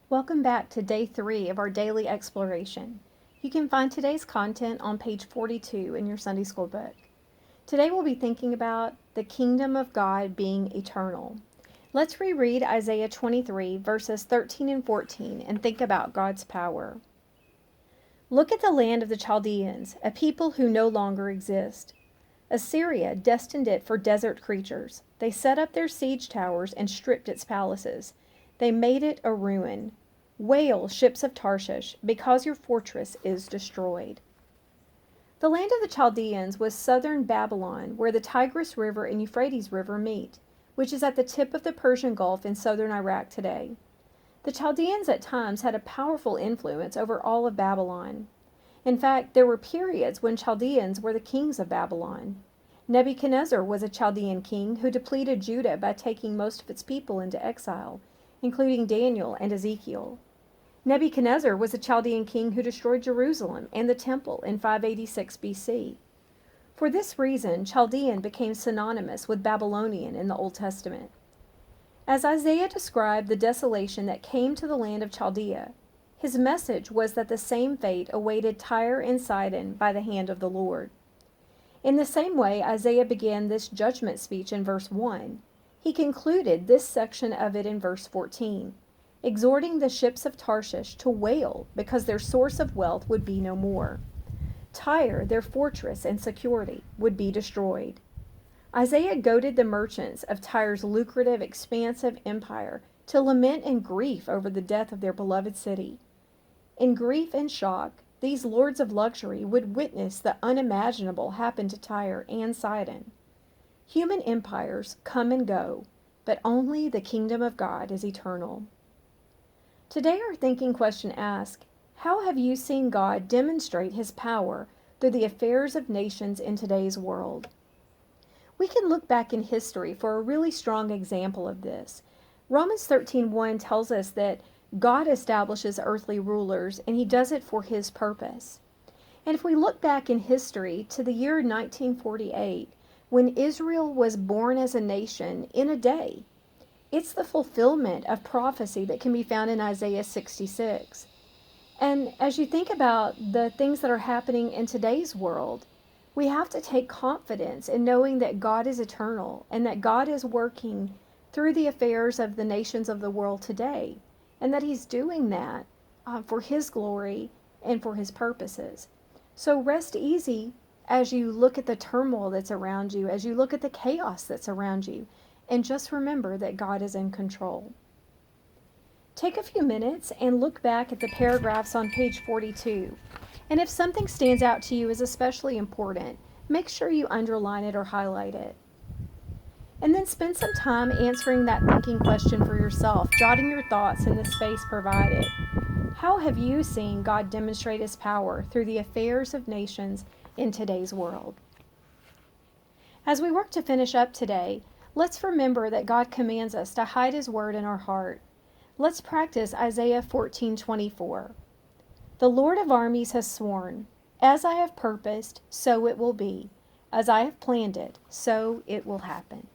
Welcome back to day 3 of our daily exploration. You can find today's content on page 42 in your Sunday school book. Today we'll be thinking about the kingdom of God being eternal. Let's reread Isaiah 23 verses 13 and 14 and think about God's power. Look at the land of the Chaldeans, a people who no longer exist. Assyria destined it for desert creatures. They set up their siege towers and stripped its palaces. They made it a ruin. Wail, ships of Tarshish, because your fortress is destroyed. The land of the Chaldeans was southern Babylon, where the Tigris River and Euphrates River meet, which is at the tip of the Persian Gulf in southern Iraq today. The Chaldeans at times had a powerful influence over all of Babylon. In fact, there were periods when Chaldeans were the kings of Babylon. Nebuchadnezzar was a Chaldean king who depleted Judah by taking most of its people into exile, including Daniel and Ezekiel. Nebuchadnezzar was a Chaldean king who destroyed Jerusalem and the temple in 586 BC. For this reason, Chaldean became synonymous with Babylonian in the Old Testament. As Isaiah described the desolation that came to the land of Chaldea, his message was that the same fate awaited Tyre and Sidon by the hand of the Lord. In the same way Isaiah began this judgment speech in verse 1, he concluded this section of it in verse 14, exhorting the ships of Tarshish to wail because their source of wealth would be no more. Tyre, their fortress and security, would be destroyed. Isaiah goaded the merchants of Tyre's lucrative, expansive empire to lament in grief over the death of their beloved city. In grief and shock, these lords of luxury would witness the unimaginable happen to Tyre and Sidon. Human empires come and go, but only the kingdom of God is eternal. Today our thinking question asks, how have you seen God demonstrate his power through the affairs of nations in today's world? We can look back in history for a really strong example of this. Romans 13:1 tells us that God establishes earthly rulers, and he does it for his purpose. And if we look back in history to the year 1948, when Israel was born as a nation in a day, it's the fulfillment of prophecy that can be found in Isaiah 66. And as you think about the things that are happening in today's world, we have to take confidence in knowing that God is eternal and that God is working through the affairs of the nations of the world today, and that he's doing that for his glory and for his purposes. So rest easy as you look at the turmoil that's around you, as you look at the chaos that's around you, and just remember that God is in control. Take a few minutes and look back at the paragraphs on page 42. And if something stands out to you as especially important, make sure you underline it or highlight it. And then spend some time answering that thinking question for yourself, jotting your thoughts in the space provided. How have you seen God demonstrate his power through the affairs of nations in today's world? As we work to finish up today, let's remember that God commands us to hide his word in our heart. Let's practice Isaiah 14:24. The Lord of armies has sworn, as I have purposed, so it will be. As I have planned it, so it will happen.